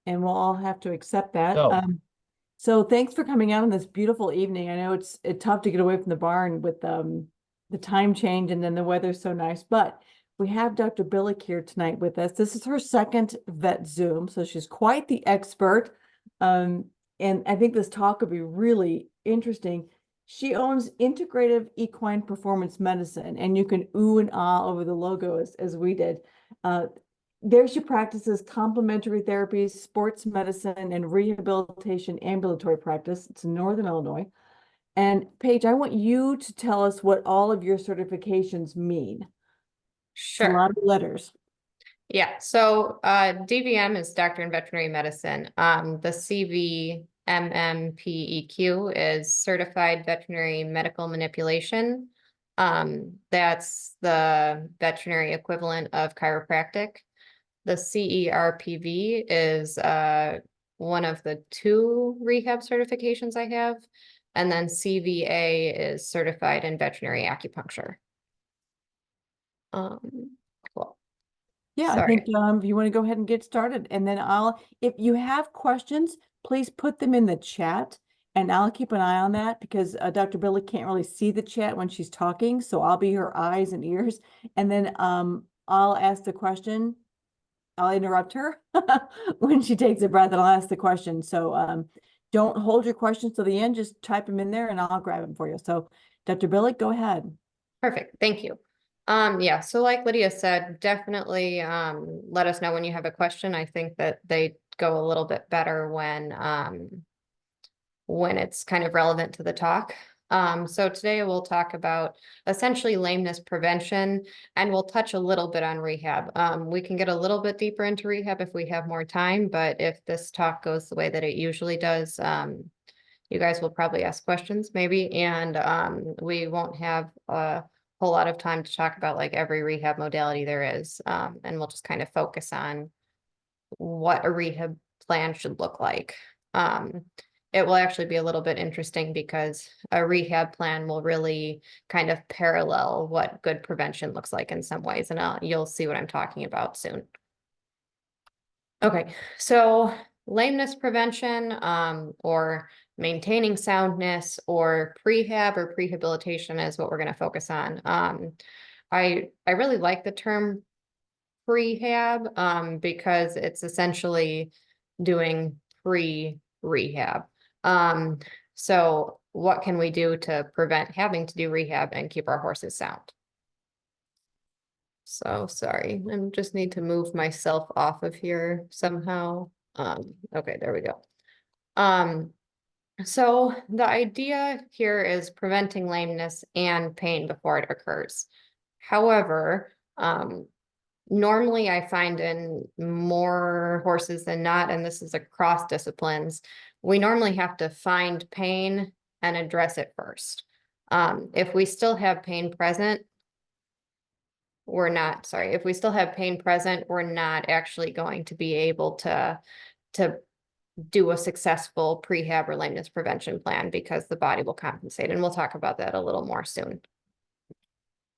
and we'll all have to accept that. So, So thanks for coming out on this beautiful evening. I know it's tough to get away from the barn with the time change and then the weather's so nice, but we have Dr. Billek here tonight with us. This is her second vet Zoom, so she's quite the expert. Um, and I think this talk will be really interesting. She owns Integrative Equine Performance Medicine, and you can ooh and ah over the logo as we did. Uh, there she practices complementary therapies, sports medicine, and rehabilitation ambulatory practice. It's in Northern Illinois. And Paige, I want you to tell us what all of your certifications mean. It's a Sure. lot of letters. Yeah. So DVM is Doctor in Veterinary Medicine. The CVMMPEQ is Certified Veterinary Medical Manipulation. That's the veterinary equivalent of chiropractic. The CERPV is one of the two rehab certifications I have. And then CVA is Certified in Veterinary Acupuncture. Cool. Yeah, I think if you want to go ahead and get started, and then if you have questions, please put them in the chat, and I'll keep an eye on that because Dr. Billy can't really see the chat when she's talking, so I'll be her eyes and ears, and then I'll ask the question. I'll interrupt her when she takes a breath, and I'll ask the question. So don't hold your questions to the end; just type them in there, and I'll grab them for you. So, Dr. Billy, go ahead. Perfect. Thank you. Yeah, so like Lydia said, definitely let us know when you have a question. I think that they go a little bit better when it's kind of relevant to the talk. So today we'll talk about essentially lameness prevention, and we'll touch a little bit on rehab. We can get a little bit deeper into rehab if we have more time, but if this talk goes the way that it usually does, you guys will probably ask questions maybe, and we won't have a whole lot of time to talk about like every rehab modality there is. And we'll just kind of focus on what a rehab plan should look like. It will actually be a little bit interesting because a rehab plan will really kind of parallel what good prevention looks like in some ways, and you'll see what I'm talking about soon. Okay, so lameness prevention, or maintaining soundness, or prehab or prehabilitation is what we're going to focus on. I really like the term prehab because it's essentially doing pre-rehab. So what can we do to prevent having to do rehab and keep our horses sound? So sorry, I just need to move myself off of here somehow. Okay, there we go. So the idea here is preventing lameness and pain before it occurs. However, normally I find in more horses than not, and this is across disciplines, we normally have to find pain and address it first. If we still have pain present, if we still have pain present, we're not actually going to be able to do a successful prehab or lameness prevention plan because the body will compensate. And we'll talk about that a little more soon.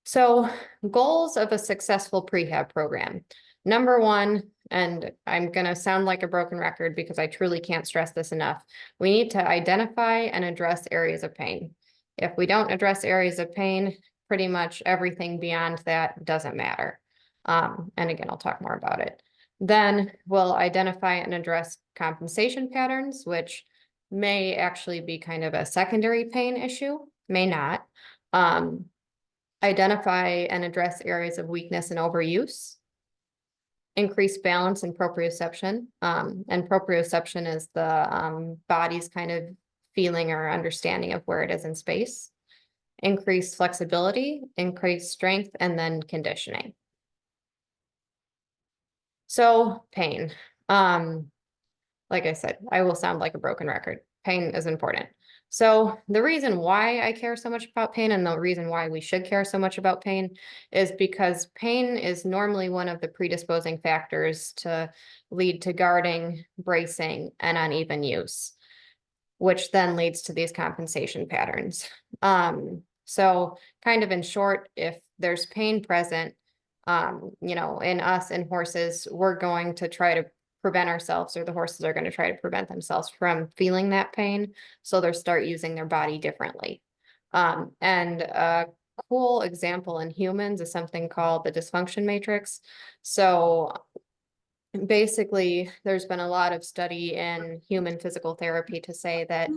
So goals of a successful prehab program. Number one, and I'm going to sound like a broken record because I truly can't stress this enough. We need to identify and address areas of pain. If we don't address areas of pain, pretty much everything beyond that doesn't matter. And again, I'll talk more about it. Then we'll identify and address compensation patterns, which may actually be kind of a secondary pain issue, may not. Identify and address areas of weakness and overuse. Increase balance and proprioception. And proprioception is the body's kind of feeling or understanding of where it is in space. Increase flexibility, increase strength, and then conditioning. So pain. Like I said, I will sound like a broken record. Pain is important. So the reason why I care so much about pain, and the reason why we should care so much about pain, is because pain is normally one of the predisposing factors to lead to guarding, bracing, and uneven use, which then leads to these compensation patterns. So kind of in short, if there's pain present, in us and horses, we're going to try to prevent ourselves, or the horses are going to try to prevent themselves from feeling that pain. So they'll start using their body differently. And a cool example in humans is something called the dysfunction matrix. So basically, there's been a lot of study in human physical therapy to say that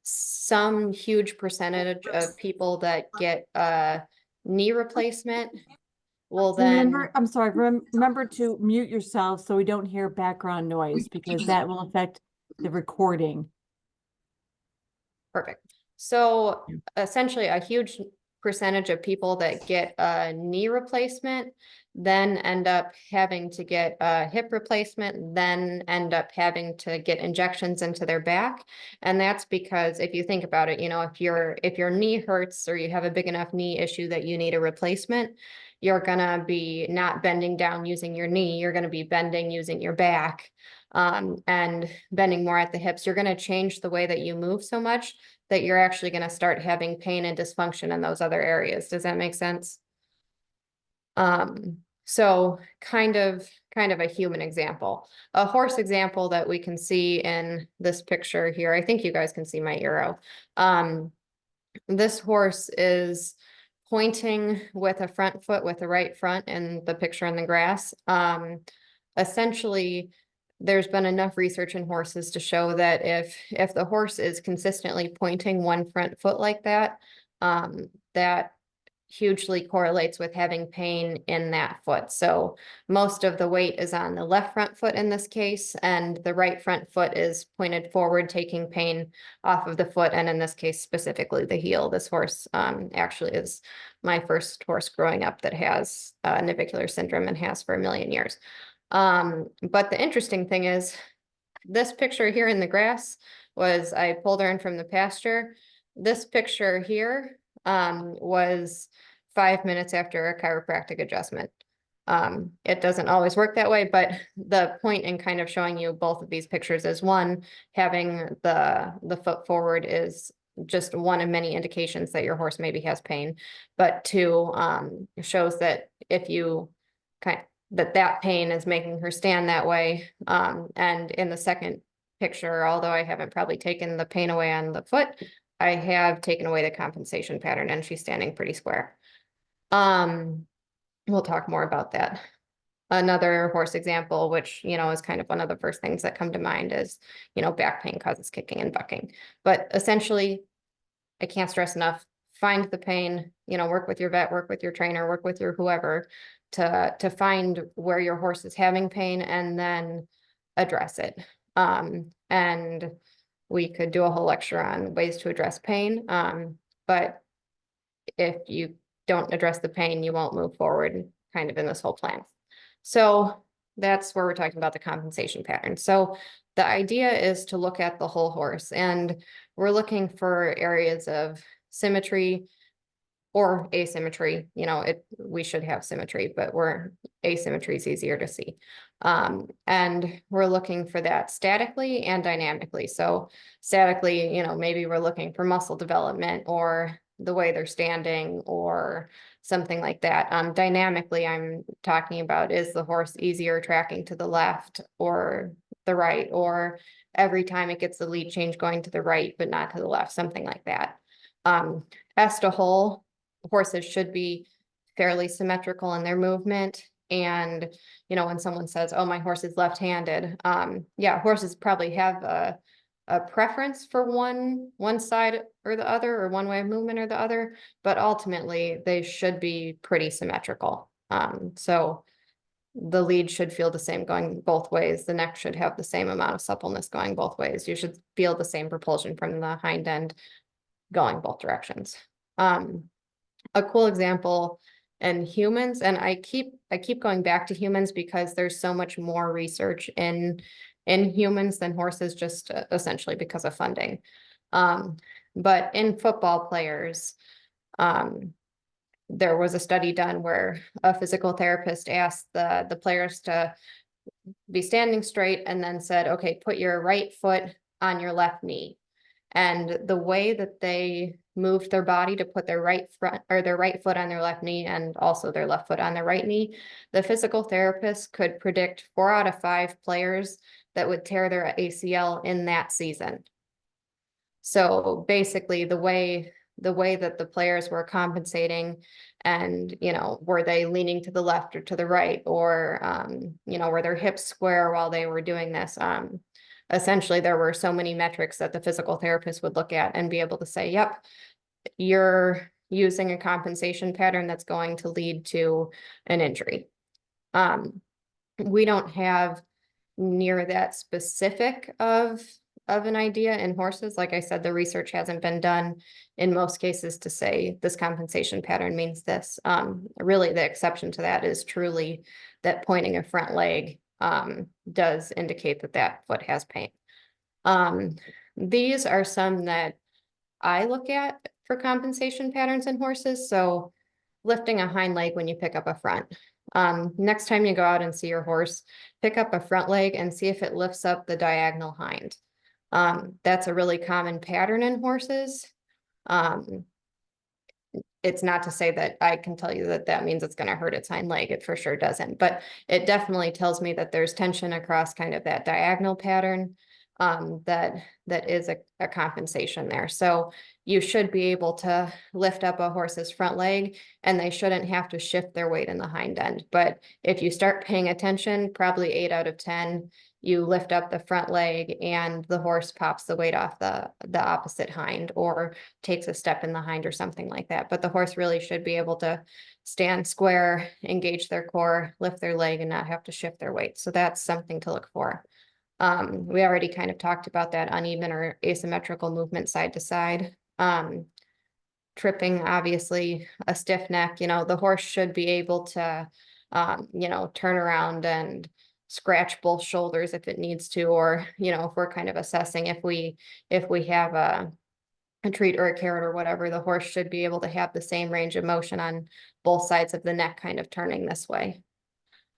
some huge percentage of people that get a knee replacement will then, Remember, I'm sorry, remember to mute yourself so we don't hear background noise because that will affect the recording. perfect. So essentially, a huge percentage of people that get a knee replacement then end up having to get a hip replacement, then end up having to get injections into their back. And that's because if you think about it, if your knee hurts or you have a big enough knee issue that you need a replacement, you're gonna be not bending down using your knee, you're gonna be bending using your back, and bending more at the hips. You're gonna change the way that you move so much that you're actually going to start having pain and dysfunction in those other areas. Does that make sense? So kind of a human example. A horse example that we can see in this picture here. I think you guys can see my arrow. This horse is pointing with a front foot with the right front in the picture in the grass. Essentially, there's been enough research in horses to show that if the horse is consistently pointing one front foot like that, that hugely correlates with having pain in that foot. So most of the weight is on the left front foot in this case, and the right front foot is pointed forward, taking pain off of the foot, and in this case, specifically the heel. This horse actually is my first horse growing up that has navicular syndrome and has for a million years. But the interesting thing is this picture here in the grass was, I pulled her in from the pasture. This picture here was 5 minutes after a chiropractic adjustment. It doesn't always work that way, but the point in kind of showing you both of these pictures is, one, having the foot forward is just one of many indications that your horse maybe has pain, but two, shows that if you that pain is making her stand that way. And in the second picture, although I haven't probably taken the pain away on the foot, I have taken away the compensation pattern, and she's standing pretty square. We'll talk more about that. Another horse example, which, is kind of one of the first things that come to mind, is, back pain causes kicking and bucking. But essentially, I can't stress enough, find the pain, work with your vet, work with your trainer, work with your whoever to find where your horse is having pain and then address it. And we could do a whole lecture on ways to address pain. But if you don't address the pain, you won't move forward kind of in this whole plan. So that's where we're talking about the compensation pattern. So the idea is to look at the whole horse, and we're looking for areas of symmetry or asymmetry. We should have symmetry, but asymmetry is easier to see. And we're looking for that statically and dynamically. So statically, maybe we're looking for muscle development or the way they're standing or something like that. Dynamically, I'm talking about, is the horse easier tracking to the left or the right, or every time it gets the lead change going to the right, but not to the left, something like that. As a whole, horses should be fairly symmetrical in their movement. And, when someone says, oh, my horse is left-handed, yeah, horses probably have a preference for one side or the other, or one way of movement or the other, but ultimately they should be pretty symmetrical. So the lead should feel the same going both ways. The neck should have the same amount of suppleness going both ways. You should feel the same propulsion from the hind end going both directions. A cool example in humans, and I keep going back to humans because there's so much more research in humans than horses, just essentially because of funding. But in football players, there was a study done where a physical therapist asked the players to be standing straight and then said, okay, put your right foot on your left knee. And the way that they moved their body to put their right front or their right foot on their left knee and also their left foot on their right knee, the physical therapist could predict 4 out of 5 players that would tear their ACL in that season. So basically the way that the players were compensating and, were they leaning to the left or to the right, or, were their hips square while they were doing this? Essentially, there were so many metrics that the physical therapist would look at and be able to say, yep, you're using a compensation pattern that's going to lead to an injury. We don't have near that specific of an idea in horses. Like I said, the research hasn't been done in most cases to say this compensation pattern means this. Really, the exception to that is truly that pointing a front leg does indicate that that foot has pain. These are some that I look at for compensation patterns in horses. So lifting a hind leg when you pick up a front. Next time you go out and see your horse, pick up a front leg and see if it lifts up the diagonal hind. That's a really common pattern in horses. It's not to say that I can tell you that that means it's going to hurt its hind leg. It for sure doesn't, but it definitely tells me that there's tension across kind of that diagonal pattern, that is a compensation there. So you should be able to lift up a horse's front leg and they shouldn't have to shift their weight in the hind end. But if you start paying attention, probably 8 out of 10, you lift up the front leg and the horse pops the weight off the opposite hind or takes a step in the hind or something like that. But the horse really should be able to stand square, engage their core, lift their leg, and not have to shift their weight. So that's something to look for. We already kind of talked about that uneven or asymmetrical movement side to side. Tripping, obviously, a stiff neck, the horse should be able to, turn around and scratch both shoulders if it needs to, or, if we're kind of assessing if we have a treat or a carrot or whatever, the horse should be able to have the same range of motion on both sides of the neck, kind of turning this way.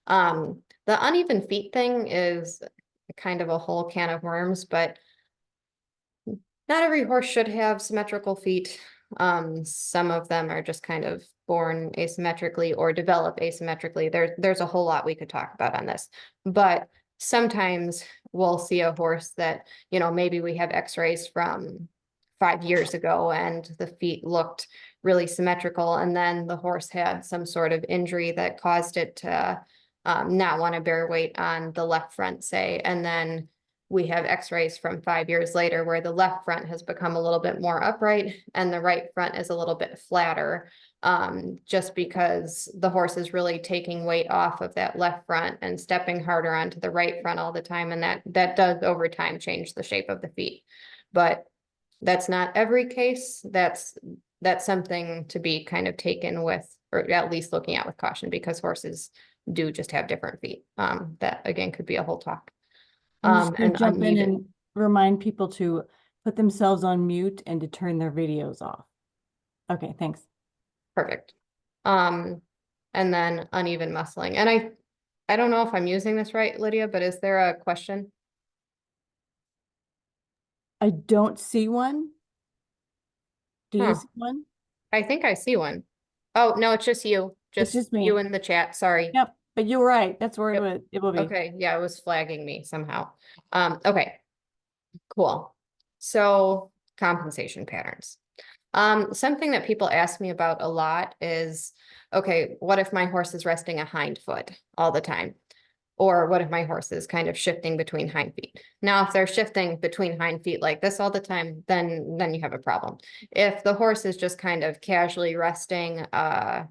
The uneven feet thing is kind of a whole can of worms, but not every horse should have symmetrical feet. Some of them are just kind of born asymmetrically or develop asymmetrically. There's a whole lot we could talk about on this, but sometimes we'll see a horse that, maybe we have x-rays from 5 years ago and the feet looked really symmetrical. And then the horse had some sort of injury that caused it to not want to bear weight on the left front, say, and then we have x-rays from 5 years later where the left front has become a little bit more upright and the right front is a little bit flatter, just because the horse is really taking weight off of that left front and stepping harder onto the right front all the time. And that does over time change the shape of the feet. But that's not every case. That's something to be kind of taken with, or at least looking at with caution, because horses do just have different feet. That again could be a whole talk. I'm just gonna And jump in uneven. and remind people to put themselves on mute and to turn their videos off. Okay, thanks. Perfect. And then uneven muscling. And I don't know if I'm using this right, Lydia, but is there a question? I don't see one. Do you Huh. see one? I think I see one. Oh, no, it's just you. It's Just just me. you in the chat. Sorry. Yep, but you're right. That's where Yep. it will be. Okay. Yeah, it was flagging me somehow. Okay. Cool. So compensation patterns. Something that people ask me about a lot is, okay, what if my horse is resting a hind foot all the time? Or what if my horse is kind of shifting between hind feet? Now, if they're shifting between hind feet like this all the time, then you have a problem. If the horse is just kind of casually resting a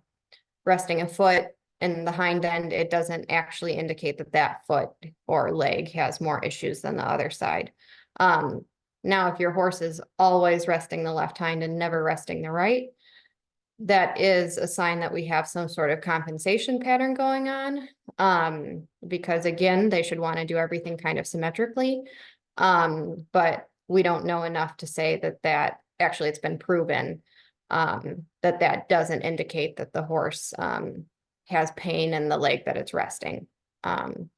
foot in the hind end, it doesn't actually indicate that that foot or leg has more issues than the other side. Now, if your horse is always resting the left hind and never resting the right, that is a sign that we have some sort of compensation pattern going on. Because again, they should want to do everything kind of symmetrically. But we don't know enough to say that actually it's been proven that doesn't indicate that the horse has pain in the leg that it's resting.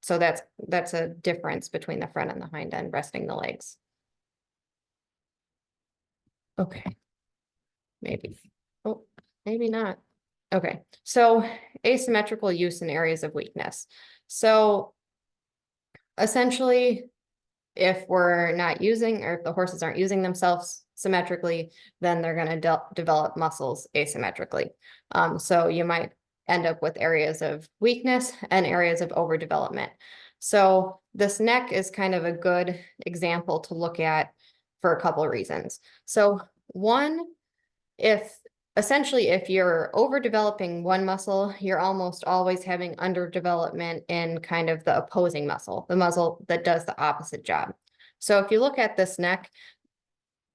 So that's a difference between the front and the hind end resting the legs. Okay. Maybe. Oh, maybe not. Okay, so asymmetrical use in areas of weakness. So essentially, if we're not using, or if the horses aren't using themselves symmetrically, then they're going to develop muscles asymmetrically. So you might end up with areas of weakness and areas of overdevelopment. So this neck is kind of a good example to look at for a couple of reasons. So one, if essentially if you're overdeveloping one muscle, you're almost always having underdevelopment in kind of the opposing muscle, the muscle that does the opposite job. So if you look at this neck,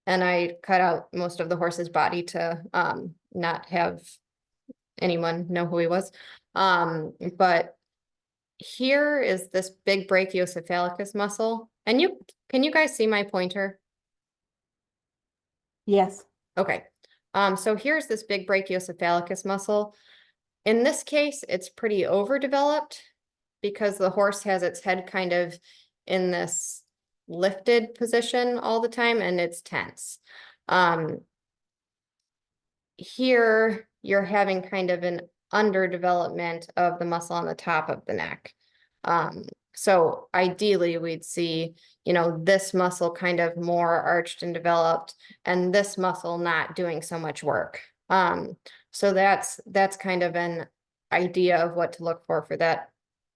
and I cut out most of the horse's body to not have anyone know who he was. But here is this big brachiocephalicus muscle. And can you guys see my pointer? Yes. Okay. So here's this big brachiocephalicus muscle. In this case, it's pretty overdeveloped because the horse has its head kind of in this lifted position all the time and it's tense. Here, you're having kind of an underdevelopment of the muscle on the top of the neck. So ideally, we'd see, this muscle kind of more arched and developed, and this muscle not doing so much work. So that's kind of an idea of what to look for that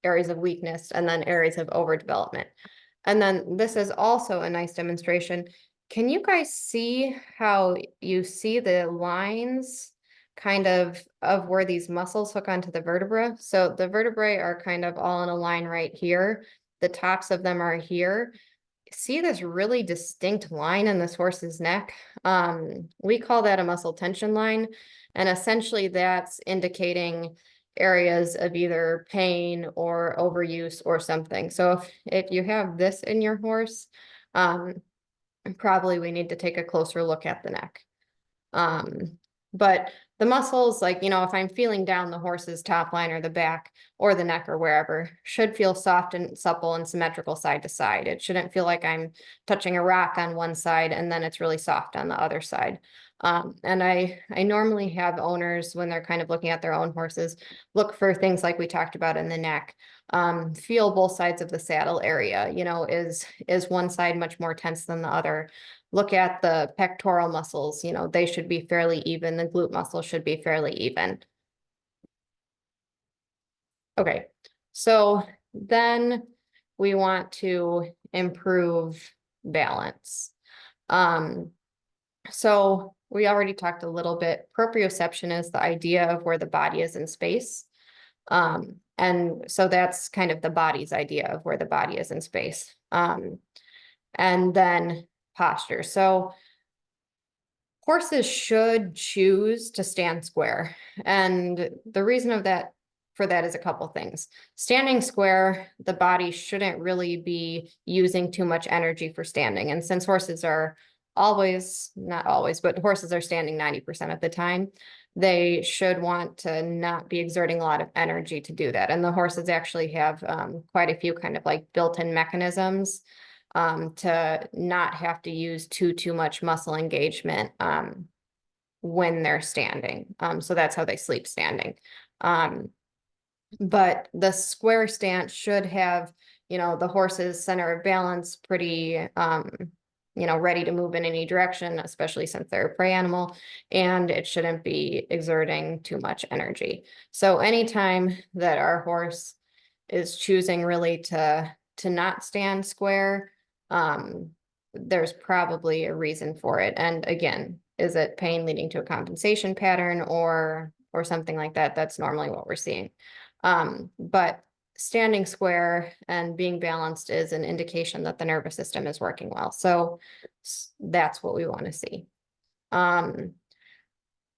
areas of weakness and then areas of overdevelopment. And then this is also a nice demonstration. Can you guys see how you see the lines kind of where these muscles hook onto the vertebra? So the vertebrae are kind of all in a line right here. The tops of them are here. See this really distinct line in this horse's neck? We call that a muscle tension line. And essentially that's indicating areas of either pain or overuse or something. So if you have this in your horse, probably we need to take a closer look at the neck. But the muscles, like, if I'm feeling down the horse's top line or the back or the neck or wherever, should feel soft and supple and symmetrical side to side. It shouldn't feel like I'm touching a rock on one side and then it's really soft on the other side. And I normally have owners, when they're kind of looking at their own horses, look for things like we talked about in the neck. Feel both sides of the saddle area, is one side much more tense than the other? Look at the pectoral muscles, they should be fairly even. The glute muscles should be fairly even. Okay, so then we want to improve balance. So we already talked a little bit. Proprioception is the idea of where the body is in space. And so that's kind of the body's idea of where the body is in space. And then posture. So horses should choose to stand square. And the reason for that is a couple things. Standing square, the body shouldn't really be using too much energy for standing. And since horses are not always, but horses are standing 90% of the time, they should want to not be exerting a lot of energy to do that. And the horses actually have quite a few kind of like built-in mechanisms to not have to use too much muscle engagement when they're standing. So that's how they sleep standing. But the square stance should have, the horse's center of balance pretty, ready to move in any direction, especially since they're a prey animal, and it shouldn't be exerting too much energy. So anytime that our horse is choosing really to not stand square, there's probably a reason for it. And again, is it pain leading to a compensation pattern or something like that? That's normally what we're seeing. But standing square and being balanced is an indication that the nervous system is working well. So that's what we want to see.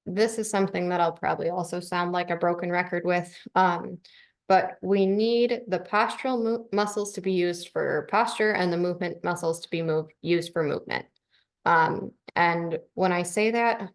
This is something that I'll probably also sound like a broken record with. But we need the postural muscles to be used for posture and the movement muscles to be used for movement. And when I say that,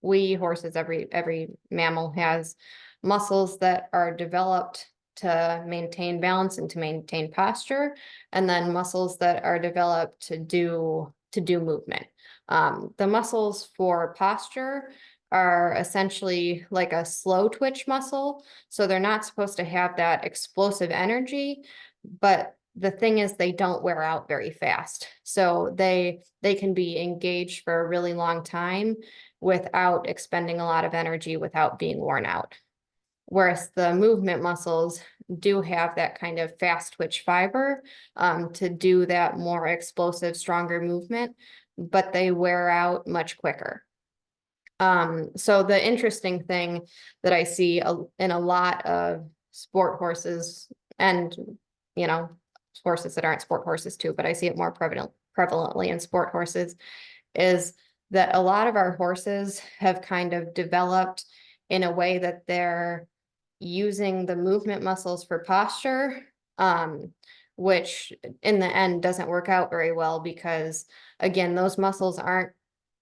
we horses, every mammal has muscles that are developed to maintain balance and to maintain posture, and then muscles that are developed to do movement. The muscles for posture are essentially like a slow twitch muscle. So they're not supposed to have that explosive energy, but the thing is they don't wear out very fast. So they can be engaged for a really long time without expending a lot of energy, without being worn out. Whereas the movement muscles do have that kind of fast twitch fiber to do that more explosive, stronger movement, but they wear out much quicker. So the interesting thing that I see in a lot of sport horses and, you know, horses that aren't sport horses too, but I see it more prevalently in sport horses, is that a lot of our horses have kind of developed in a way that they're using the movement muscles for posture, which in the end doesn't work out very well because, again, those muscles aren't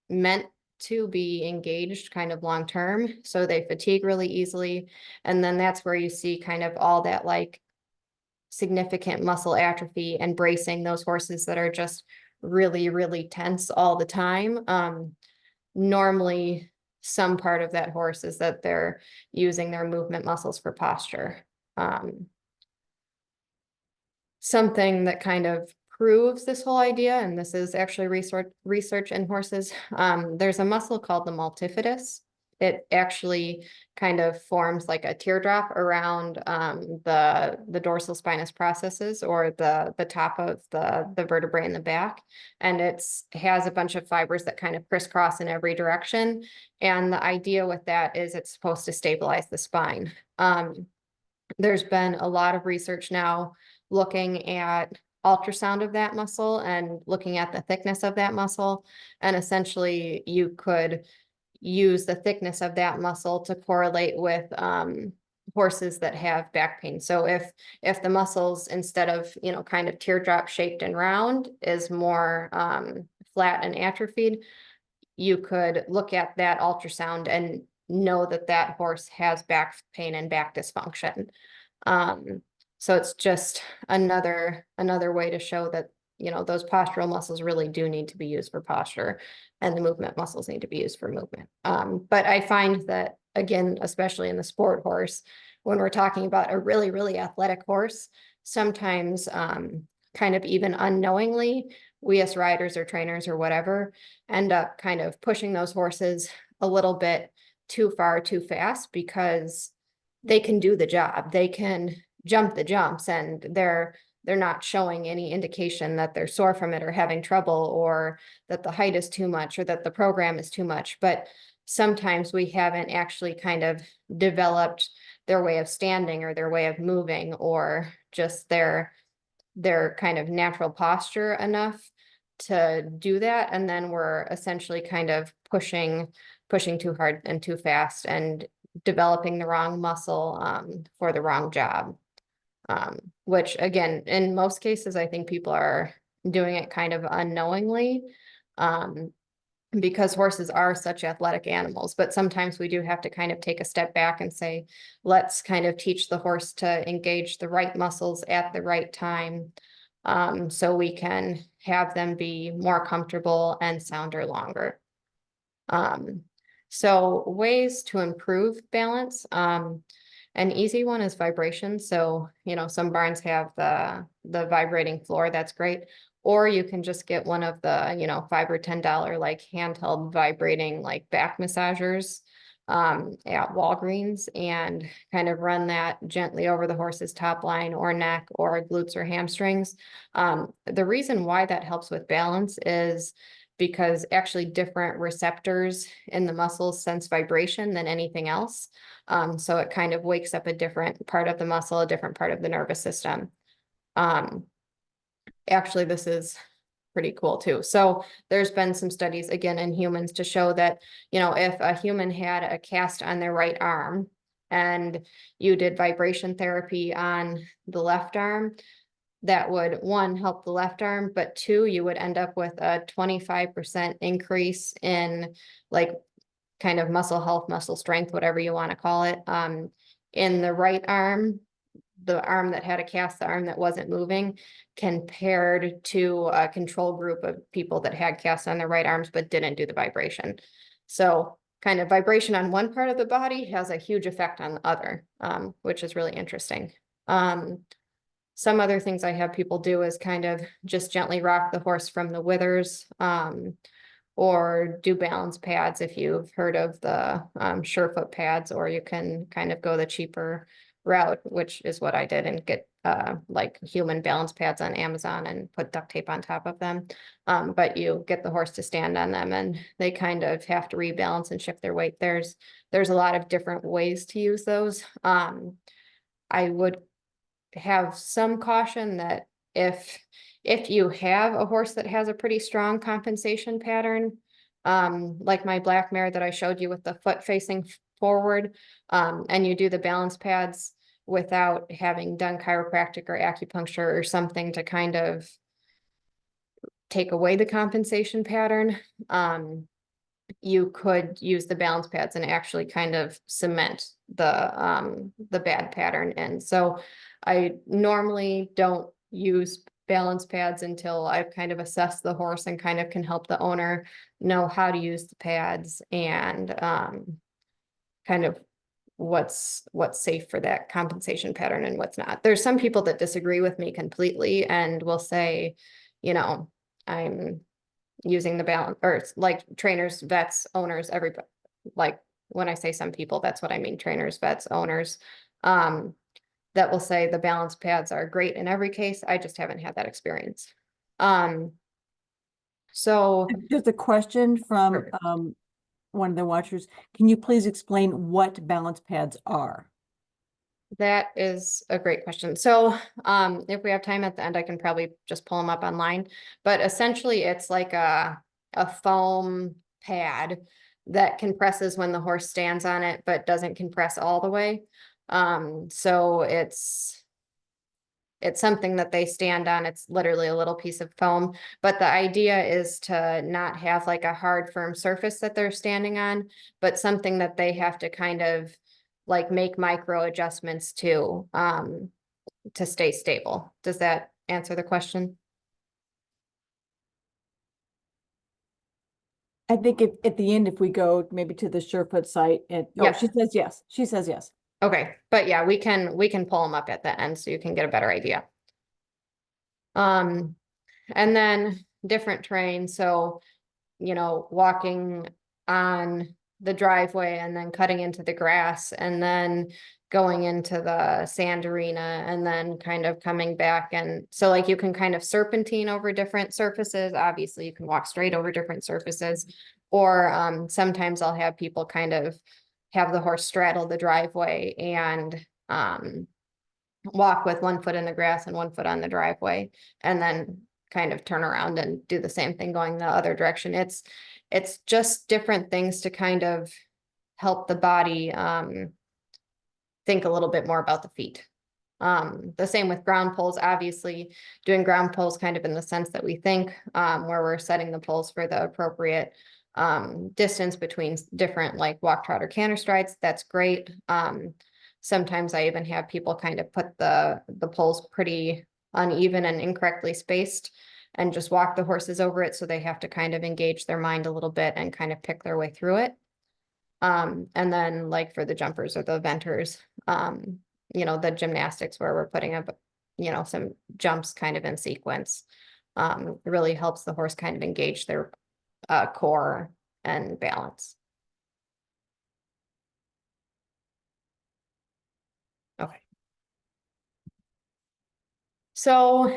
meant to be engaged kind of long term. So they fatigue really easily. And then that's where you see kind of all that like significant muscle atrophy and bracing, those horses that are just really, really tense all the time. Normally, some part of that horse is that they're using their movement muscles for posture. Something that kind of proves this whole idea, and this is actually research in horses, there's a muscle called the multifidus. It actually kind of forms like a teardrop around the dorsal spinous processes, or the top of the vertebrae in the back. And has a bunch of fibers that kind of crisscross in every direction. And the idea with that is it's supposed to stabilize the spine. There's been a lot of research now looking at ultrasound of that muscle and looking at the thickness of that muscle. And essentially you could use the thickness of that muscle to correlate with horses that have back pain. So if the muscles, instead of, kind of teardrop shaped and round, is more flat and atrophied, you could look at that ultrasound and know that that horse has back pain and back dysfunction. So it's just another way to show that, those postural muscles really do need to be used for posture, and the movement muscles need to be used for movement. But I find that, again, especially in the sport horse, when we're talking about a really, really athletic horse, sometimes kind of even unknowingly, we as riders or trainers or whatever end up kind of pushing those horses a little bit too far, too fast, because they can do the job. They can jump the jumps, and they're not showing any indication that they're sore from it or having trouble, or that the height is too much, or that the program is too much. But sometimes we haven't actually kind of developed their way of standing or their way of moving, or just their kind of natural posture enough to do that. And then we're essentially kind of pushing too hard and too fast, and developing the wrong muscle for the wrong job. Which, again, in most cases, I think people are doing it kind of unknowingly, because horses are such athletic animals. But sometimes we do have to kind of take a step back and say, let's kind of teach the horse to engage the right muscles at the right time, so we can have them be more comfortable and sounder longer. So ways to improve balance. An easy one is vibration. So, some barns have the vibrating floor. That's great. Or you can just get one of the, $5 or $10 like handheld vibrating like back massagers at Walgreens, and kind of run that gently over the horse's top line or neck or glutes or hamstrings. The reason why that helps with balance is because actually different receptors in the muscles sense vibration than anything else. So it kind of wakes up a different part of the muscle, a different part of the nervous system. Actually, this is pretty cool too. So there's been some studies, again, in humans to show that, if a human had a cast on their right arm and you did vibration therapy on the left arm, that would, one, help the left arm, but two, you would end up with a 25% increase in like kind of muscle health, muscle strength, whatever you want to call it, in the right arm, the arm that had a cast, the arm that wasn't moving, compared to a control group of people that had casts on their right arms but didn't do the vibration. So kind of vibration on one part of the body has a huge effect on the other, which is really interesting. Some other things I have people do is kind of just gently rock the horse from the withers, or do balance pads if you've heard of the Surefoot pads, or you can kind of go the cheaper route, which is what I did, and get like human balance pads on Amazon and put duct tape on top of them. But you get the horse to stand on them and they kind of have to rebalance and shift their weight. There's a lot of different ways to use those. I would have some caution that if you have a horse that has a pretty strong compensation pattern, like my black mare that I showed you with the foot facing forward, and you do the balance pads without having done chiropractic or acupuncture or something to kind of take away the compensation pattern, you could use the balance pads and actually kind of cement the bad pattern. And so I normally don't use balance pads until I've kind of assessed the horse and kind of can help the owner know how to use the pads and kind of what's safe for that compensation pattern and what's not. There's some people that disagree with me completely and will say, you know, I'm using the balance, or it's like trainers, vets, owners, everybody. Like when I say some people, that's what I mean, trainers, vets, owners, that will say the balance pads are great in every case. I just haven't had that experience. So Just a question from Perfect. one of the watchers. Can you please explain what balance pads are? that is a great question. So if we have time at the end, I can probably just pull them up online. But essentially, it's like a foam pad that compresses when the horse stands on it, but doesn't compress all the way. So it's something that they stand on. It's literally a little piece of foam, but the idea is to not have like a hard, firm surface that they're standing on, but something that they have to kind of like make micro adjustments to stay stable. Does that answer the question? I think if at the end, if we go maybe to the Surefoot site and, oh, Yep. she says yes, she says yes. Okay, but yeah, we can pull them up at the end so you can get a better idea. And then different terrain. So, you know, walking on the driveway and then cutting into the grass and then going into the sand arena and then kind of coming back. And so like you can kind of serpentine over different surfaces. Obviously you can walk straight over different surfaces, or sometimes I'll have people kind of have the horse straddle the driveway and walk with one foot in the grass and one foot on the driveway, and then kind of turn around and do the same thing going the other direction. It's just different things to kind of help the body think a little bit more about the feet. The same with ground poles, obviously doing ground poles kind of in the sense that we think, where we're setting the poles for the appropriate distance between different like walk, trot, or canter strides. That's great. Sometimes I even have people kind of put the poles pretty uneven and incorrectly spaced and just walk the horses over it. So they have to kind of engage their mind a little bit and kind of pick their way through it. And then like for the jumpers or the venters, you know, the gymnastics where we're putting up, you know, some jumps kind of in sequence, really helps the horse kind of engage their core and balance. Okay. So,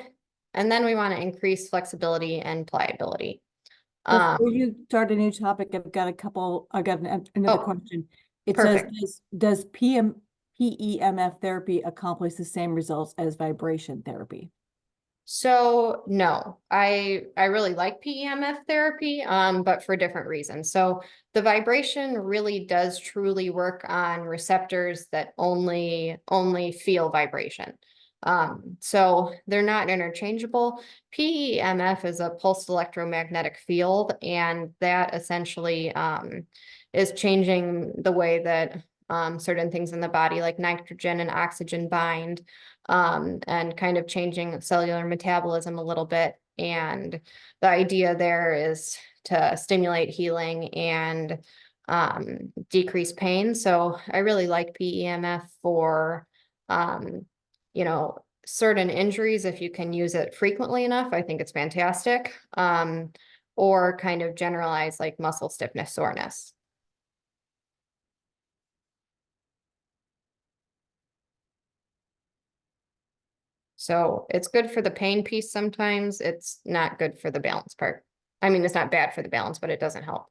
and then we want to increase flexibility and pliability. Before you start a new topic, I got another Oh, question. It says, perfect. does PEMF therapy accomplish the same results as vibration therapy? So no, I really like PEMF therapy, but for different reasons. So the vibration really does truly work on receptors that only feel vibration. So they're not interchangeable. PEMF is a pulsed electromagnetic field, and that essentially is changing the way that certain things in the body, like nitrogen and oxygen, bind. and kind of changing cellular metabolism a little bit. And the idea there is to stimulate healing and decrease pain. So I really like PEMF for, you know, certain injuries. If you can use it frequently enough, I think it's fantastic. Or kind of generalized like muscle stiffness, soreness. So it's good for the pain piece sometimes. It's not good for the balance part. I mean, it's not bad for the balance, but it doesn't help.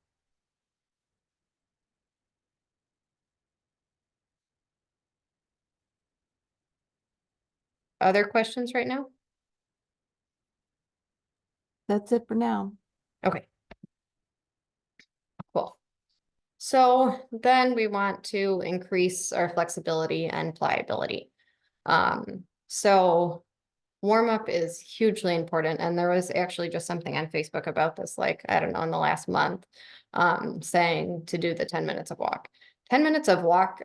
Other questions right now? That's it for now. Okay. Cool. So then we want to increase our flexibility and pliability. So warm up is hugely important. And there was actually just something on Facebook about this, like, I don't know, in the last month, saying to do the 10 minutes of walk. 10 minutes of walk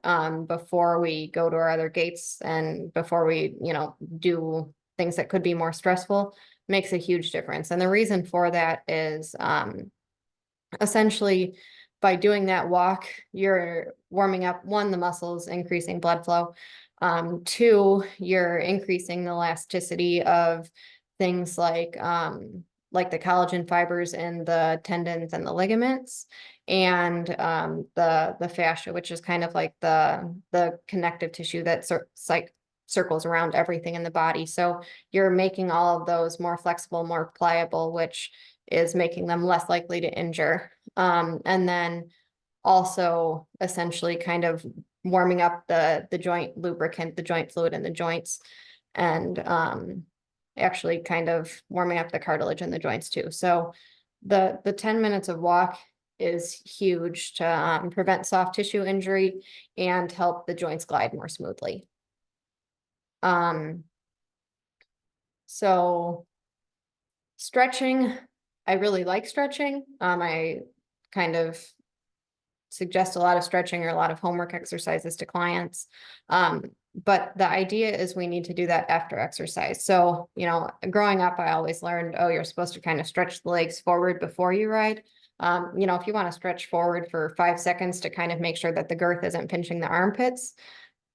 before we go to our other gates and before we, you know, do things that could be more stressful makes a huge difference. And the reason for that is essentially by doing that walk, you're warming up, one, the muscles, increasing blood flow. Two, you're increasing the elasticity of things like the collagen fibers in the tendons and the ligaments, and the fascia, which is kind of like the connective tissue that circles around everything in the body. So you're making all of those more flexible, more pliable, which is making them less likely to injure. And then also essentially kind of warming up the joint lubricant, the joint fluid in the joints, and actually kind of warming up the cartilage in the joints too. So the 10 minutes of walk is huge to prevent soft tissue injury and help the joints glide more smoothly. So stretching, I really like stretching. I kind of suggest a lot of stretching or a lot of homework exercises to clients. But the idea is we need to do that after exercise. So, you know, growing up, I always learned, oh, you're supposed to kind of stretch the legs forward before you ride. You know, if you want to stretch forward for 5 seconds to kind of make sure that the girth isn't pinching the armpits,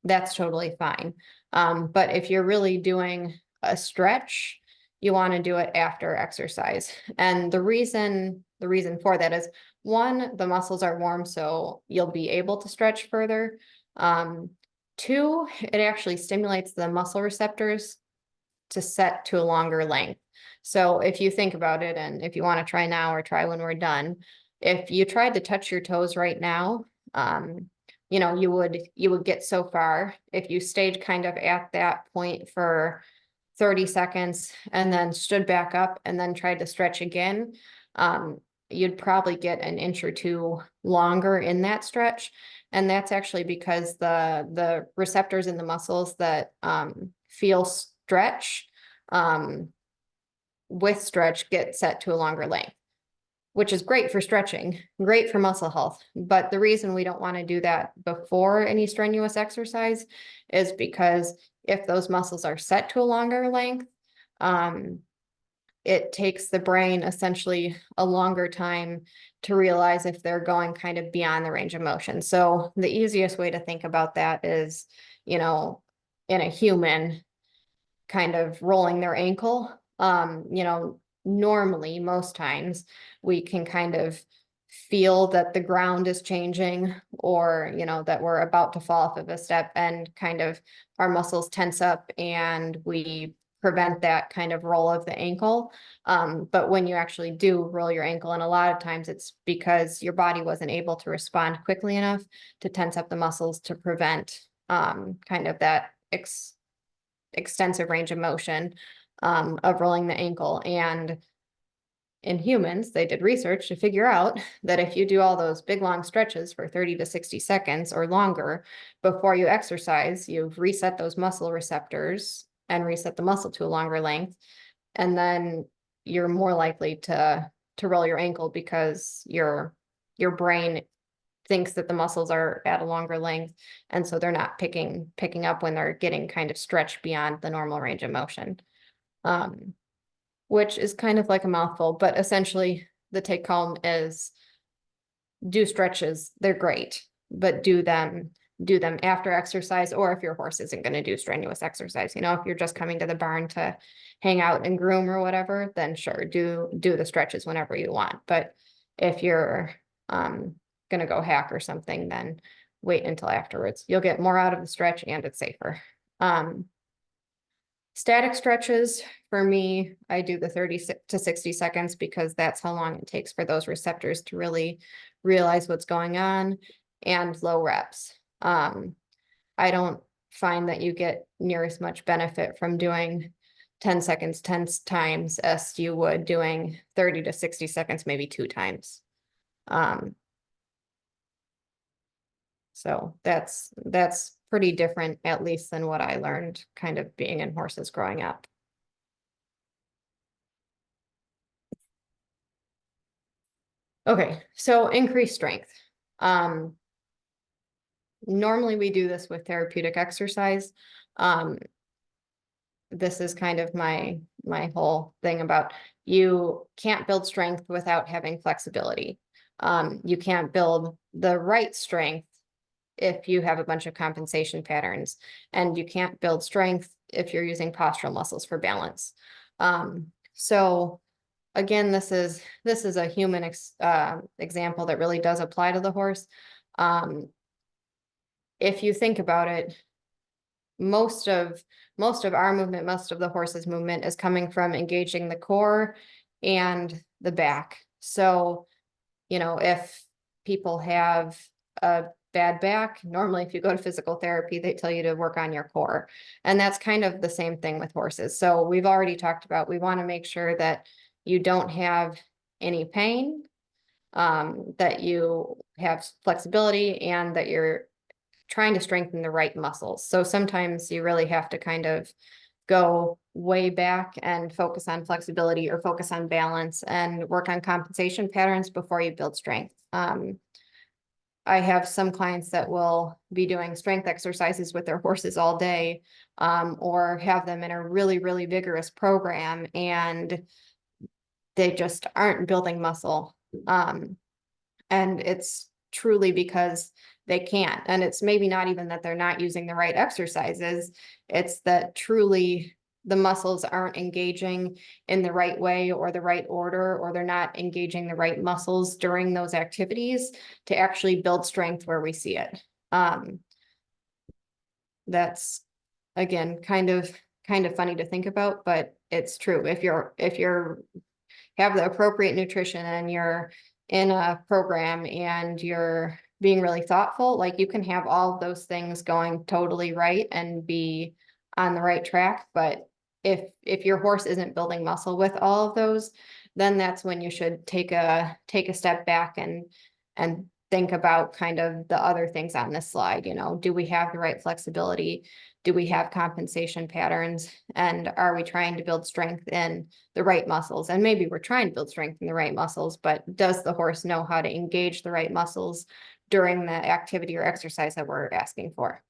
that's totally fine. But if you're really doing a stretch, you want to do it after exercise. And the reason for that is, one, the muscles are warm, so you'll be able to stretch further. Two, it actually stimulates the muscle receptors to set to a longer length. So if you think about it, and if you want to try now or try when we're done, if you tried to touch your toes right now, you know, you would get so far. If you stayed kind of at that point for 30 seconds and then stood back up and then tried to stretch again, you'd probably get an inch or two longer in that stretch. And that's actually because the receptors in the muscles that feel stretch with stretch get set to a longer length, which is great for stretching, great for muscle health. But the reason we don't want to do that before any strenuous exercise is because if those muscles are set to a longer length, it takes the brain essentially a longer time to realize if they're going kind of beyond the range of motion. So the easiest way to think about that is, you know, in a human kind of rolling their ankle, you know, normally most times we can kind of feel that the ground is changing, or, you know, that we're about to fall off of a step, and kind of our muscles tense up and we prevent that kind of roll of the ankle. But when you actually do roll your ankle, and a lot of times it's because your body wasn't able to respond quickly enough to tense up the muscles to prevent kind of that extensive range of motion of rolling the ankle. And in humans, they did research to figure out that if you do all those big long stretches for 30 to 60 seconds or longer before you exercise, you've reset those muscle receptors and reset the muscle to a longer length. And then you're more likely to roll your ankle because your brain thinks that the muscles are at a longer length. And so they're not picking up when they're getting kind of stretched beyond the normal range of motion. Which is kind of like a mouthful, but essentially the take home is do stretches. They're great, but do them after exercise, or if your horse isn't going to do strenuous exercise. You know, if you're just coming to the barn to hang out and groom or whatever, then sure, do the stretches whenever you want. But if you're going to go hack or something, then wait until afterwards. You'll get more out of the stretch and it's safer. Static stretches, for me, I do the 30 to 60 seconds because that's how long it takes for those receptors to really realize what's going on, and low reps. I don't find that you get near as much benefit from doing 10 seconds 10 times as you would doing 30 to 60 seconds, maybe 2 times. So that's pretty different, at least than what I learned kind of being in horses growing up. Okay, so increased strength. Normally we do this with therapeutic exercise. This is kind of my whole thing about you can't build strength without having flexibility. You can't build the right strength if you have a bunch of compensation patterns, and you can't build strength if you're using postural muscles for balance. So again, this is a human example that really does apply to the horse. If you think about it, most of our movement, most of the horse's movement is coming from engaging the core and the back. So, you know, if people have a bad back, normally if you go to physical therapy, they tell you to work on your core. And that's kind of the same thing with horses. So we've already talked about, we want to make sure that you don't have any pain, that you have flexibility, and that you're trying to strengthen the right muscles. So sometimes you really have to kind of go way back and focus on flexibility or focus on balance and work on compensation patterns before you build strength. I have some clients that will be doing strength exercises with their horses all day, or have them in a really, really vigorous program, and they just aren't building muscle. And it's truly because they can't. And it's maybe not even that they're not using the right exercises. It's that truly the muscles aren't engaging in the right way or the right order, or they're not engaging the right muscles during those activities to actually build strength where we see it. That's, again, kind of funny to think about, but it's true. If you're have the appropriate nutrition and you're in a program and you're being really thoughtful, like you can have all of those things going totally right and be on the right track. But if your horse isn't building muscle with all of those, then that's when you should take a step back and think about kind of the other things on this slide. You know, do we have the right flexibility? Do we have compensation patterns? And are we trying to build strength in the right muscles? And maybe we're trying to build strength in the right muscles, but does the horse know how to engage the right muscles during the activity or exercise that we're asking for?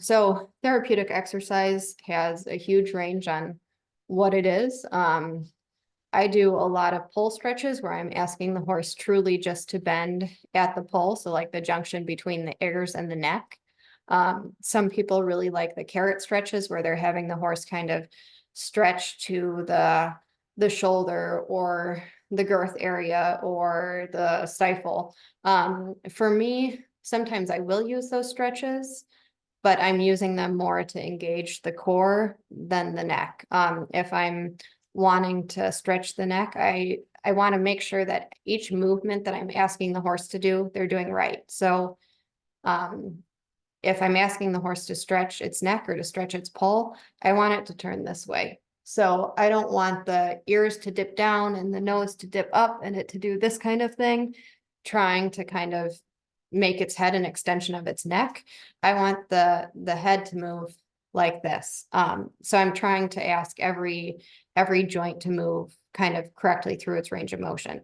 So therapeutic exercise has a huge range on what it is. I do a lot of pull stretches where I'm asking the horse truly just to bend at the pull. So like the junction between the ears and the neck. Some people really like the carrot stretches where they're having the horse kind of stretch to the shoulder or the girth area or the stifle. For me, sometimes I will use those stretches, but I'm using them more to engage the core than the neck. If I'm wanting to stretch the neck, I want to make sure that each movement that I'm asking the horse to do, they're doing right. So if I'm asking the horse to stretch its neck or to stretch its poll, I want it to turn this way. So I don't want the ears to dip down and the nose to dip up and it to do this kind of thing, trying to kind of make its head an extension of its neck. I want the head to move like this. So I'm trying to ask every joint to move kind of correctly through its range of motion.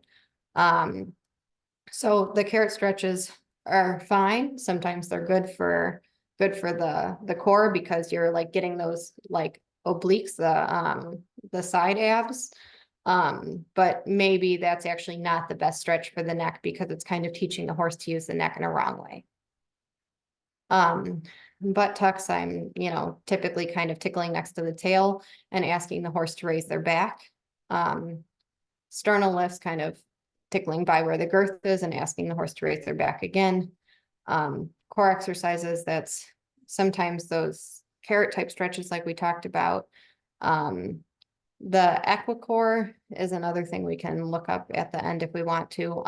So the carrot stretches are fine. Sometimes they're good for the core because you're like getting those like obliques, the side abs. But maybe that's actually not the best stretch for the neck because it's kind of teaching the horse to use the neck in a wrong way. Butt tucks, I'm, typically kind of tickling next to the tail and asking the horse to raise their back. Sternal lifts, kind of tickling by where the girth is and asking the horse to raise their back again. Core exercises, that's sometimes those carrot type stretches like we talked about. The equicore is another thing we can look up at the end if we want to.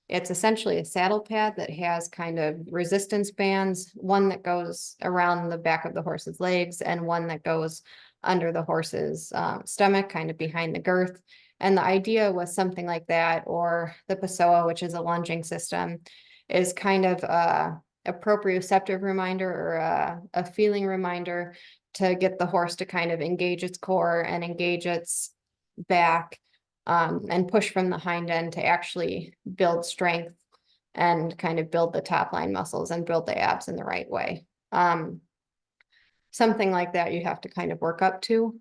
It's essentially a saddle pad that has kind of resistance bands, one that goes around the back of the horse's legs and one that goes under the horse's stomach, kind of behind the girth. And the idea was something like that, or the Pessoa, which is a lunging system, is kind of a proprioceptive reminder or a feeling reminder to get the horse to kind of engage its core and engage its back, and push from the hind end to actually build strength and kind of build the top line muscles and build the abs in the right way. Something like that you have to kind of work up to.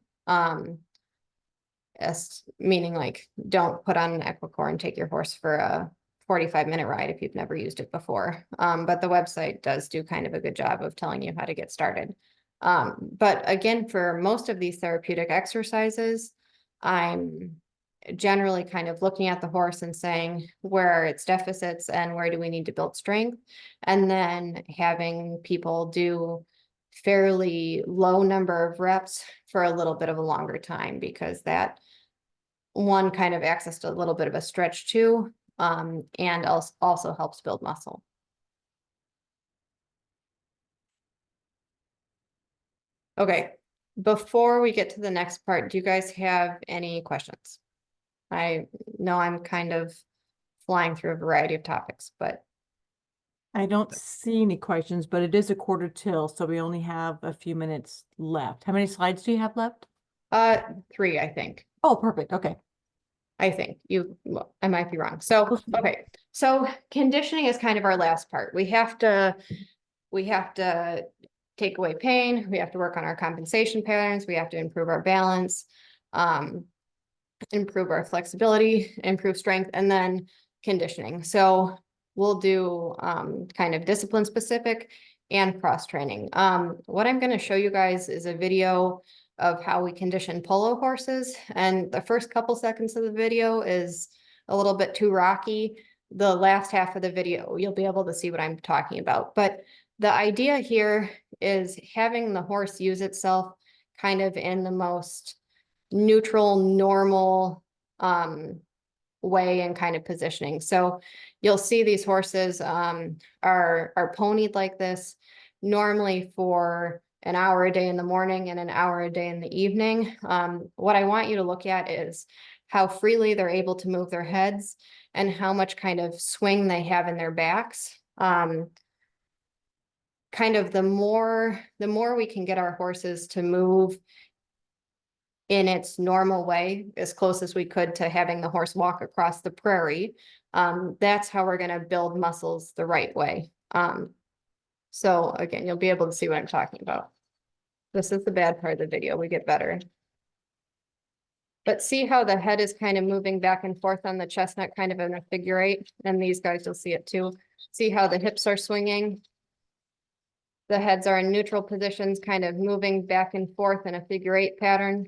As meaning like don't put on an equicore and take your horse for a 45-minute ride if you've never used it before. But the website does do kind of a good job of telling you how to get started. But again, for most of these therapeutic exercises, I'm generally kind of looking at the horse and saying where are its deficits and where do we need to build strength, and then having people do fairly low number of reps for a little bit of a longer time, because that one kind of access to a little bit of a stretch too, and also helps build muscle. Okay, before we get to the next part, do you guys have any questions? I know I'm kind of flying through a variety of topics, but I don't see any questions, but it is a quarter till, so we only have a few minutes left. How many slides do you have left? 3, I think. Oh, perfect. Okay. Well, I might be wrong. So, okay. So conditioning is kind of our last part. We have to take away pain. We have to work on our compensation patterns. We have to improve our balance, improve our flexibility, improve strength, and then conditioning. So we'll do kind of discipline specific and cross training. What I'm going to show you guys is a video of how we condition polo horses. And the first couple seconds of the video is a little bit too rocky. The last half of the video, you'll be able to see what I'm talking about. But the idea here is having the horse use itself kind of in the most neutral, normal way and kind of positioning. So you'll see these horses are ponied like this normally for an hour a day in the morning and an hour a day in the evening. What I want you to look at is how freely they're able to move their heads and how much kind of swing they have in their backs. Kind of the more we can get our horses to move in its normal way, as close as we could to having the horse walk across the prairie, that's how we're going to build muscles the right way. So again, you'll be able to see what I'm talking about. This is the bad part of the video. We get better. But see how the head is kind of moving back and forth on the chestnut, kind of in a figure 8. And these guys, you'll see it too. See how the hips are swinging. The heads are in neutral positions, kind of moving back and forth in a figure 8 pattern.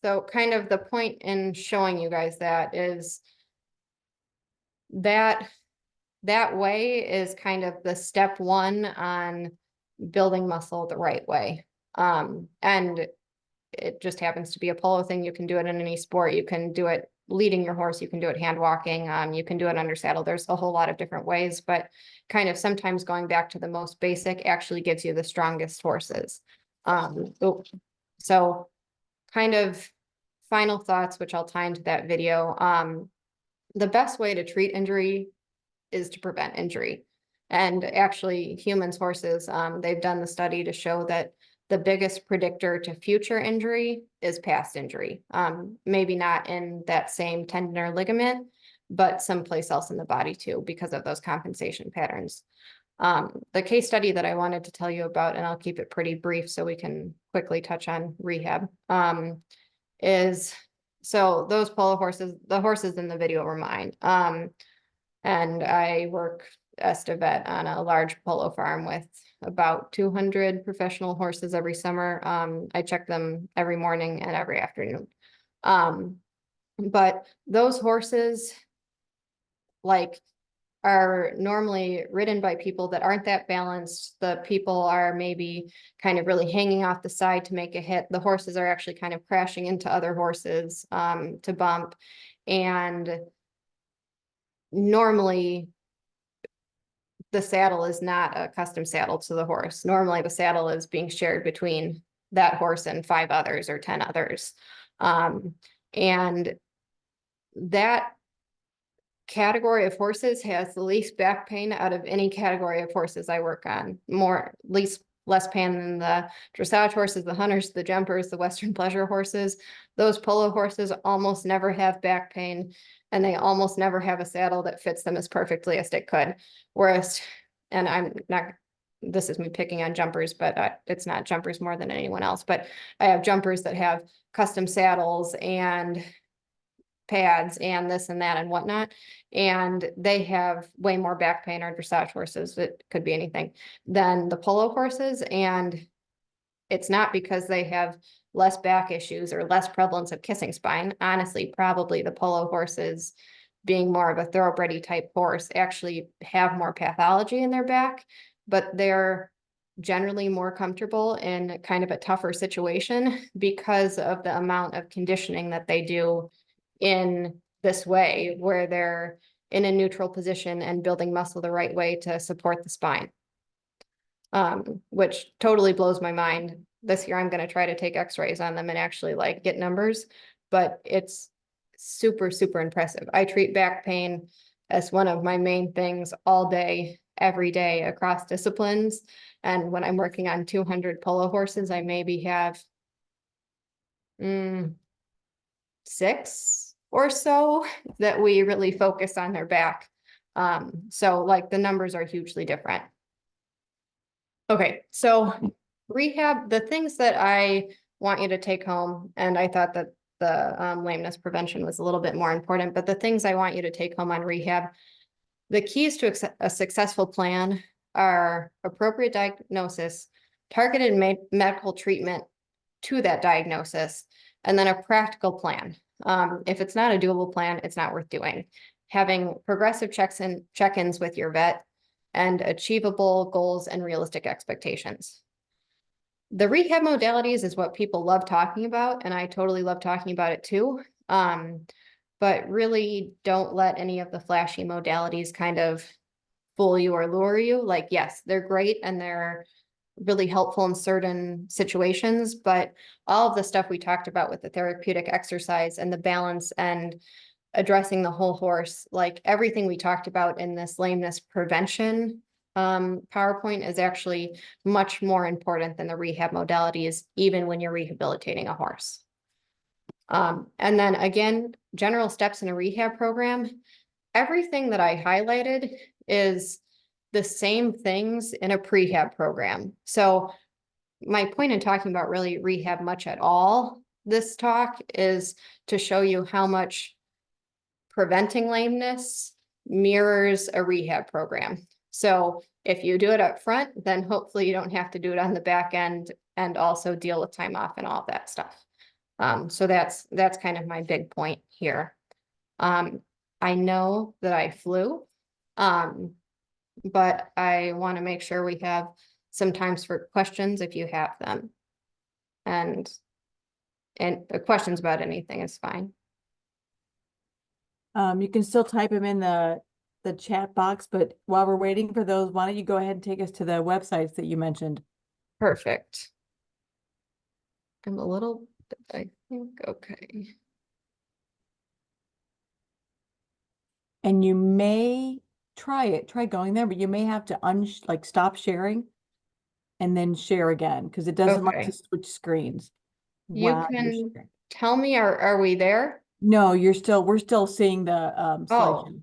So kind of the point in showing you guys that is that way is kind of the step 1 on building muscle the right way. And it just happens to be a polo thing. You can do it in any sport. You can do it leading your horse. You can do it hand walking. You can do it under saddle. There's a whole lot of different ways, but kind of sometimes going back to the most basic actually gives you the strongest horses. So kind of final thoughts, which I'll tie into that video. The best way to treat injury is to prevent injury. And actually humans, horses, they've done the study to show that the biggest predictor to future injury is past injury. Maybe not in that same tendon or ligament, but someplace else in the body too, because of those compensation patterns. The case study that I wanted to tell you about, and I'll keep it pretty brief so we can quickly touch on rehab, is so those polo horses, the horses in the video were mine. And I work as a vet on a large polo farm with about 200 professional horses every summer. I check them every morning and every afternoon. But those horses, like, are normally ridden by people that aren't that balanced. The people are maybe kind of really hanging off the side to make a hit. The horses are actually kind of crashing into other horses to bump. And normally the saddle is not a custom saddle to the horse. Normally the saddle is being shared between that horse and 5 others or 10 others. And that category of horses has the least back pain out of any category of horses I work on. Less pain than the dressage horses, the hunters, the jumpers, the Western pleasure horses. Those polo horses almost never have back pain, and they almost never have a saddle that fits them as perfectly as it could. Whereas, and I'm not, this is me picking on jumpers, but it's not jumpers more than anyone else, but I have jumpers that have custom saddles and pads and this and that and whatnot, and they have way more back pain, or dressage horses, it could be anything, than the polo horses. And it's not because they have less back issues or less prevalence of kissing spine. Honestly, probably the polo horses, being more of a thoroughbred type horse, actually have more pathology in their back, but they're generally more comfortable in kind of a tougher situation because of the amount of conditioning that they do in this way, where they're in a neutral position and building muscle the right way to support the spine. Which totally blows my mind. This year I'm going to try to take x-rays on them and actually like get numbers, but it's super, super impressive. I treat back pain as one of my main things all day, every day across disciplines. And when I'm working on 200 polo horses, I maybe have 6 or so that we really focus on their back. So like the numbers are hugely different. Okay, so rehab, the things that I want you to take home, and I thought that the lameness prevention was a little bit more important, but the things I want you to take home on rehab, the keys to a successful plan are appropriate diagnosis, targeted medical treatment to that diagnosis, and then a practical plan. If it's not a doable plan, it's not worth doing. Having progressive check-ins with your vet, and achievable goals and realistic expectations. The rehab modalities is what people love talking about, and I totally love talking about it too. But really don't let any of the flashy modalities kind of fool you or lure you. Like, yes, they're great and they're really helpful in certain situations, but all of the stuff we talked about with the therapeutic exercise and the balance and addressing the whole horse, like everything we talked about in this lameness prevention PowerPoint is actually much more important than the rehab modalities, even when you're rehabilitating a horse. And then again, general steps in a rehab program, everything that I highlighted is the same things in a prehab program. So my point in talking about really rehab much at all this talk is to show you how much preventing lameness mirrors a rehab program. So if you do it up front, then hopefully you don't have to do it on the back end and also deal with time off and all that stuff. So that's kind of my big point here. I know that I flew, but I want to make sure we have some times for questions if you have them. And the questions about anything is fine. You can still type them in the chat box, but while we're waiting for those, why don't you go ahead and take us to the websites that you mentioned? Perfect. I'm a little, I think, okay. And you may try it, try going there, but you may have to like stop sharing and then share again, because it doesn't like to Okay. switch screens. You Wow, you're can sharing. tell me, are we there? No, we're still seeing the Oh, slideshow.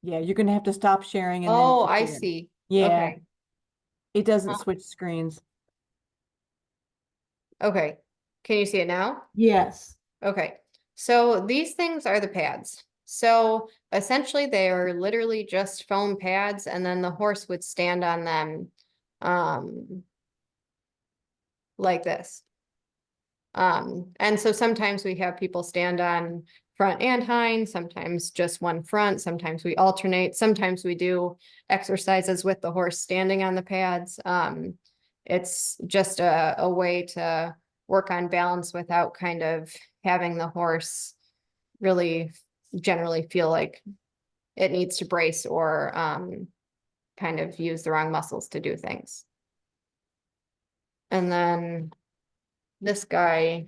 Yeah, you're gonna have to stop sharing and then oh, I share. see. Yeah, Okay. it doesn't Uh, switch screens. Okay. Can you see it now? Yes. Okay. So these things are the pads. So essentially they are literally just foam pads and then the horse would stand on them um like this. And so sometimes we have people stand on front and hind, sometimes just one front, sometimes we alternate, sometimes we do exercises with the horse standing on the pads. It's just a way to work on balance without kind of having the horse really generally feel like it needs to brace or kind of use the wrong muscles to do things. And then this guy,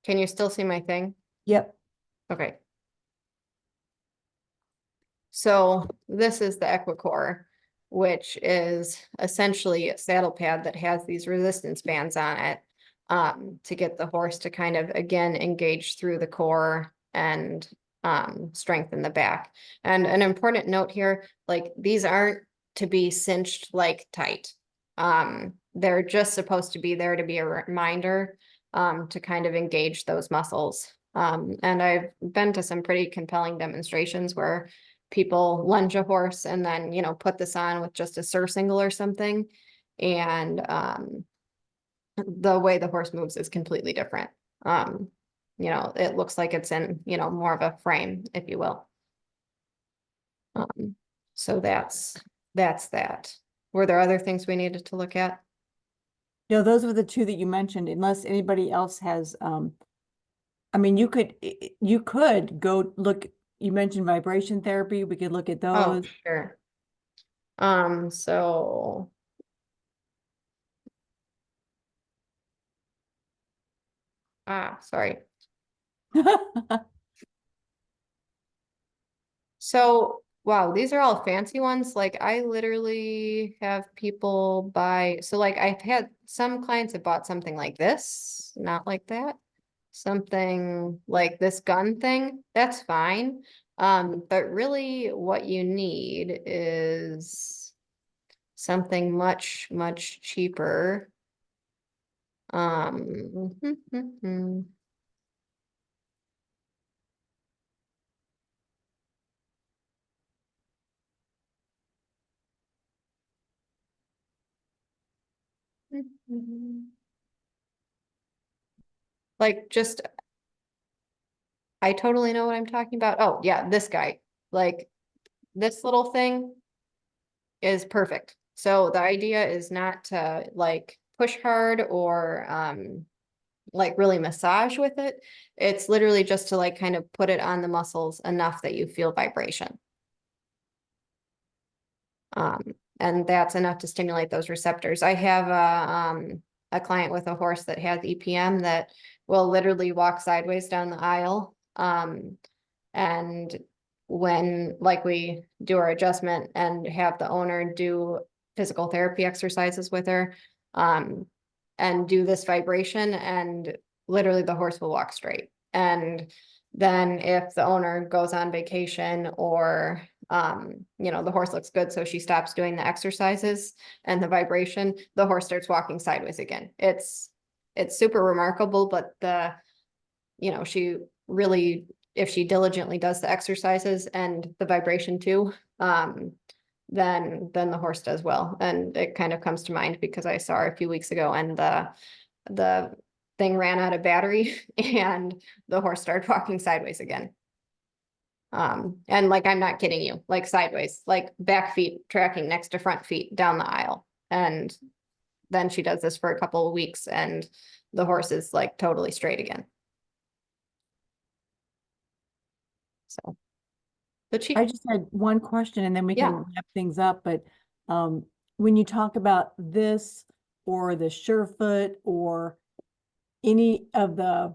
can you still see my thing? Yep. Okay. So this is the Equicore, which is essentially a saddle pad that has these resistance bands on it to get the horse to kind of, again, engage through the core and strengthen the back. And an important note here, like these aren't to be cinched like tight. They're just supposed to be there to be a reminder to kind of engage those muscles. And I've been to some pretty compelling demonstrations where people lunge a horse and then, put this on with just a surcingle or something. And the way the horse moves is completely different. It looks like it's in, more of a frame, if you will. So that's that. Were there other things we needed to look at? No, those were the two that you mentioned, unless anybody else has, I mean, you could go look, you mentioned vibration therapy, we could look at Oh, those. sure. So sorry. So, wow, these are all fancy ones. Like I literally have people buy, so like I've had some clients that bought something like this, not like that. Something like this gun thing, that's fine. But really what you need is something much, much cheaper. Um, like just I totally know what I'm talking about. Oh, yeah, this guy. Like this little thing is perfect. So the idea is not to like push hard or like really massage with it. It's literally just to like kind of put it on the muscles enough that you feel vibration. Um, and that's enough to stimulate those receptors. I have a client with a horse that has EPM that will literally walk sideways down the aisle. And when like we do our adjustment and have the owner do physical therapy exercises with her, and do this vibration and literally the horse will walk straight. And then if the owner goes on vacation or the horse looks good, so she stops doing the exercises and the vibration, the horse starts walking sideways again. It's super remarkable, but she really, if she diligently does the exercises and the vibration too, then the horse does well. And it kind of comes to mind because I saw her a few weeks ago and the thing ran out of battery and the horse started walking sideways again. And like I'm not kidding you, like sideways, like back feet tracking next to front feet down the aisle. And then she does this for a couple of weeks and the horse is like totally straight again. So, but I just had one question and then we yeah. can wrap things up, but when you talk about this or the Surefoot or any of the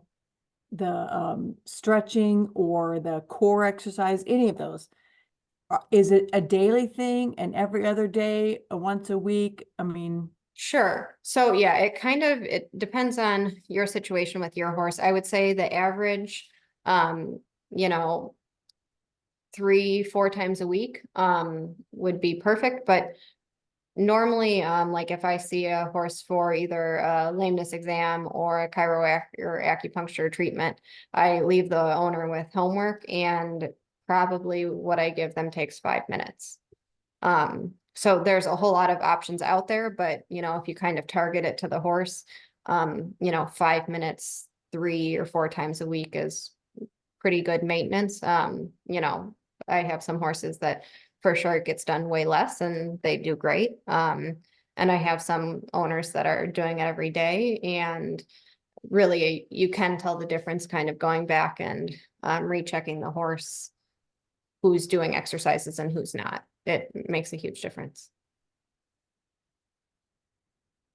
stretching or the core exercise, any of those? Is it a daily thing and every other day, once a week? I mean, Sure. So yeah, it depends on your situation with your horse. I would say the average, you know, 3, 4 times a week, would be perfect, but normally, like if I see a horse for either a lameness exam or a or acupuncture treatment, I leave the owner with homework, and probably what I give them takes 5 minutes. So there's a whole lot of options out there, but if you kind of target it to the horse, 5 minutes, 3 or 4 times a week is pretty good maintenance. I have some horses that for sure it gets done way less and they do great. And I have some owners that are doing it every day, and really you can tell the difference kind of going back and rechecking the horse, who's doing exercises and who's not. It makes a huge difference.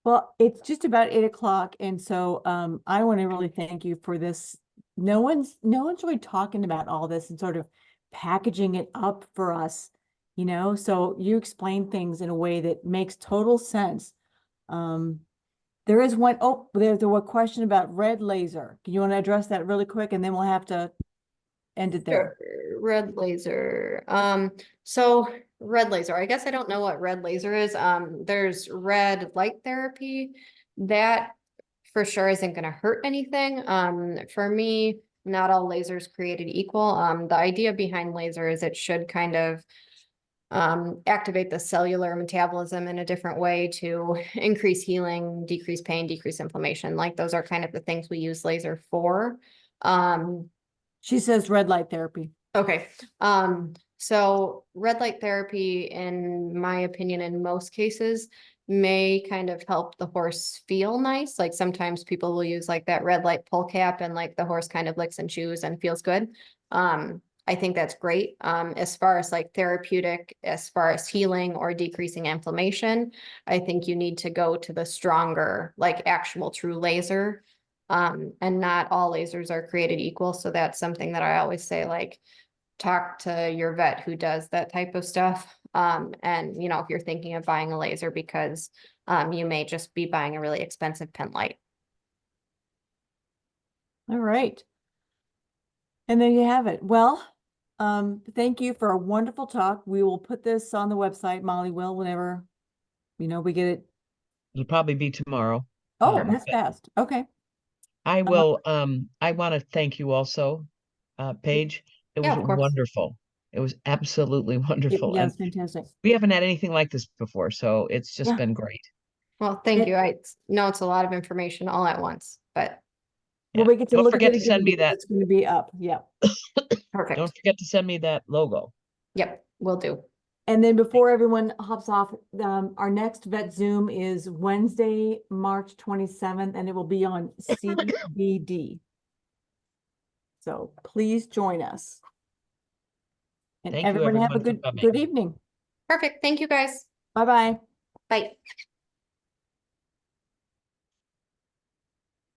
well, it's just about 8 o'clock. And so I want to really thank you for this. No one's really talking about all this and sort of packaging it up for us, so you explain things in a way that makes total sense. Um, there's one question about red laser. Do you want to address that really quick, and then we'll have to end it there? Sure. Red laser. So red laser, I guess I don't know what red laser is. There's red light therapy. That for sure isn't going to hurt anything. For me, not all lasers created equal. The idea behind laser is it should kind of activate the cellular metabolism in a different way to increase healing, decrease pain, decrease inflammation. Like those are kind of the things we use laser for. She says red light therapy. Okay. So red light therapy, in my opinion, in most cases, may kind of help the horse feel nice. Like sometimes people will use like that red light pull cap, and like the horse kind of licks and chews and feels good. I think that's great. As far as like therapeutic, as far as healing or decreasing inflammation, I think you need to go to the stronger, like actual true laser. And not all lasers are created equal. So that's something that I always say, like, talk to your vet who does that type of stuff. And if you're thinking of buying a laser, because you may just be buying a really expensive pen light. All right. And there you have it. Well, thank you for a wonderful talk. We will put this on the website. Molly will, whenever, we get it. It'll probably be tomorrow. Oh, that's But fast. Okay. I will, I want to thank you also, Paige. It Yeah, was of course. wonderful. It was absolutely wonderful. Yeah, And it's fantastic. we haven't had anything like this before, so it's just Yeah. been great. Well, thank It- you. I know it's a lot of information all at once, but Well, Yeah. we get to Don't look at forget it to again send me because that. it's going to be up. Yeah. perfect. Don't forget to send me that logo. Yep, will do. And then before everyone hops off, our next vet Zoom is Wednesday, March 27th, and it will be on CBD. So please join us. And Thank you, everyone have a everyone, for good coming. evening. Perfect. Thank you, guys. Bye-bye. Bye.